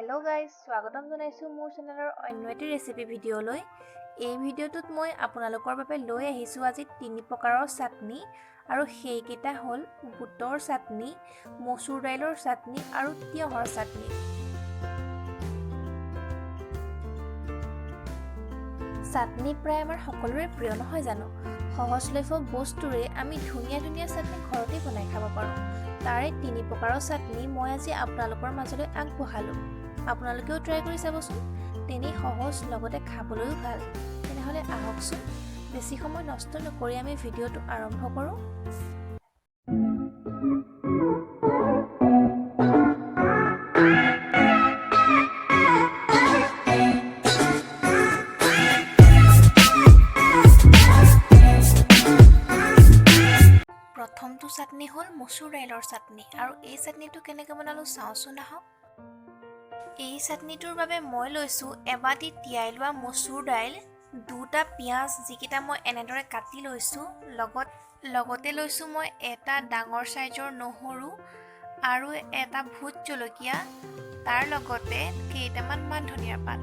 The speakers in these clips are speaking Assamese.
হেল্ল' গাইজ, স্বাগতম জনাইছোঁ মোৰ চেনেলৰ অন্য এটি ৰেচিপি ভিডিঅ'লৈ। এই ভিডিঅ'টোত মই আপোনালোকৰ বাবে লৈ আহিছোঁ আজি 3 প্ৰকাৰৰ চাটনি, আৰু সেইকেইটা হ'ল বুটৰ চাটনি, মচুৰ দাইলৰ চাটনি আৰু তিয়ঁহৰ চাটনি। চাটনি প্ৰায় আমাৰ সকলোৰে প্ৰিয় নহয় জানো? সহজলভ্য বস্তুৰে আমি ধুনীয়া চাটনি ঘৰতে বনাই খাব পাৰোঁ। তাৰে 3 প্ৰকাৰৰ চাটনি মই আজি আপোনালোকৰ মাজলৈ আগবঢ়ালোঁ। আপোনালোকেও ট্ৰাই কৰি চাবচোন। তেনেই সহজ, লগতে খাবলৈও ভাল। তেনেহ'লে আহকচোন, বেছি সময় নষ্ট নকৰি আমি ভিডিঅ'টো আৰম্ভ কৰোঁ। প্ৰথমটো চাটনি হ'ল মচুৰ দাইলৰ চাটনি, আৰু এই চাটনিটো কেনেকৈ বনালোঁ চাওঁচোন আহক। এই চাটনিটোৰ বাবে মই লৈছোঁ এবাটি তিয়াই লোৱা মচুৰ দাইল, 2টা পিঁয়াজ যিকেইটা মই এনেদৰে কাটি লৈছোঁ, লগতে লৈছোঁ মই এটা ডাঙৰ চাইজৰ নহৰু আৰু এটা ভোট জলকীয়া, তাৰ লগতে কেইটামান মান ধনিয়াৰ পাত।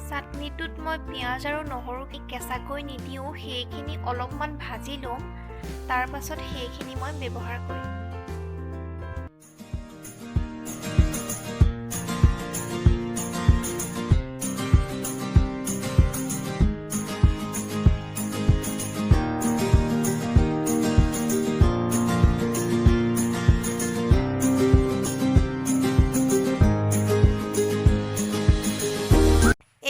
চাটনিটোত মই পিঁয়াজ আৰু নহৰু কেঁচাকৈ নিদিওঁ, সেইখিনি অলপমান ভাজি ল'ম, তাৰ পাছত সেইখিনি মই ব্যৱহাৰ কৰিম।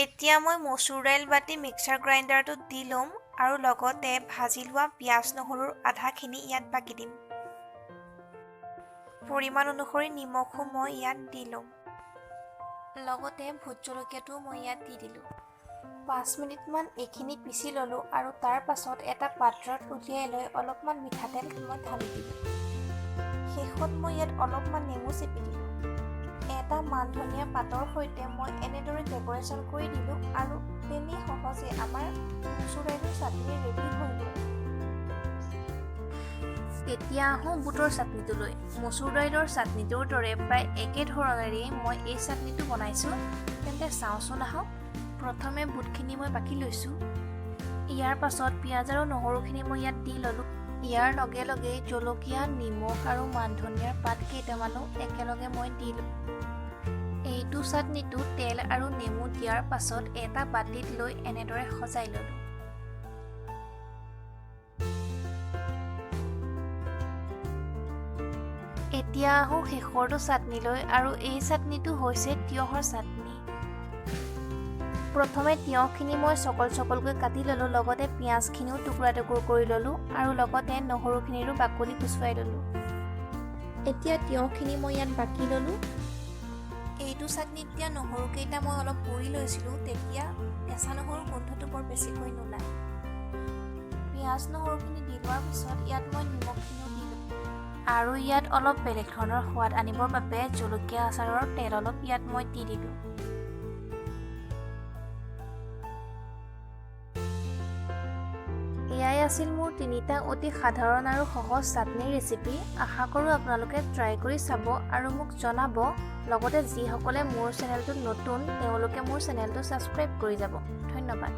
এতিয়া মই মচুৰ দাইল বাটি মিক্সাৰ গ্ৰাইণ্ডাৰটোত দি ল'ম, আৰু লগতে ভাজি লোৱা পিঁয়াজ নহৰুৰ আধাখিনি ইয়াত বাকি দিম। পৰিমাণ অনুসৰি নিমখো মই ইয়াত দি ল'ম, লগতে ভোট জলকীয়াটোও মই ইয়াত দি দিলোঁ। 5 মিনিটমান এইখিনি পিচি ল'লোঁ, আৰু তাৰ পাছত এটা পাত্ৰত উলিয়াই লৈ অলপমান মিঠাতেল মই ঢালি দিলোঁ। শেষত মই ইয়াত অলপমান নেমু চেপি দিলোঁ। এটা মান ধনিয়া পাতৰ সৈতে মই এনেদৰে ডেক'ৰেশ্যন কৰি দিলোঁ, আৰু তেনেই সহজে আমাৰ মচুৰ দাইলৰ চাটনি ৰেডি হৈ গ'ল। এতিয়া আহোঁ বুটৰ চাটনিটোলৈ। মচুৰ দাইলৰ চাটনিটোৰ দৰে প্ৰায় একে ধৰণেৰেই মই এই চাটনিটো বনাইছোঁ। তেন্তে চাওঁচোন আহক। প্ৰথমে বুটখিনি মই বাকি লৈছোঁ। ইয়াৰ পাছত পিঁয়াজ আৰু নহৰুখিনি মই ইয়াত দি ল'লোঁ। ইয়াৰ লগে লগে জলকীয়া, নিমখ আৰু মান ধনিয়াৰ পাত কেইটামানো একেলগে মই দিলোঁ। এইটো চাটনিটো তেল আৰু নেমু দিয়াৰ পাছত এটা বাটিত লৈ এনেদৰে সজাই ল'লোঁ। এতিয়া আহোঁ শেষৰটো চাটনিলৈ, আৰু এই চাটনিটো হৈছে তিয়ঁহৰ চাটনি। প্ৰথমে তিয়ঁহখিনি মই চকলকৈ কাটি ল'লোঁ, লগতে পিঁয়াজখিনিও টুকুৰা কৰি ল'লোঁ, আৰু লগতে নহৰুখিনিৰো বাকলি গুচুৱাই ল'লোঁ। এতিয়া তিয়ঁহখিনি মই ইয়াত বাকি ল'লোঁ। এইটো চাটনিত দিয়া নহৰুকেইটা মই অলপ পুৰি লৈছিলোঁ, তেতিয়া কেঁচা নহৰুৰ গোন্ধটো বৰ বেছিকৈ নোলায়। পিঁয়াজ নহৰুখিনি দি লোৱাৰ পিছত ইয়াত মই নিমখখিনিও দি ল'লোঁ, আৰু ইয়াত অলপ বেলেগ ধৰণৰ সোৱাদ আনিবৰ বাবে জলকীয়া আচাৰৰ তেল অলপ ইয়াত মই দি দিলোঁ। এয়াই আছিল মোৰ 3টা অতি সাধাৰণ আৰু সহজ চাটনিৰ ৰেচিপি। আশা কৰোঁ আপোনালোকে ট্ৰাই কৰি চাব আৰু মোক জনাব। লগতে যিসকলে মোৰ চেনেলটোত নতুন, তেওঁলোকে মোৰ চেনেলটো ছাবস্ক্ৰাইব কৰি যাব। ধন্যবাদ।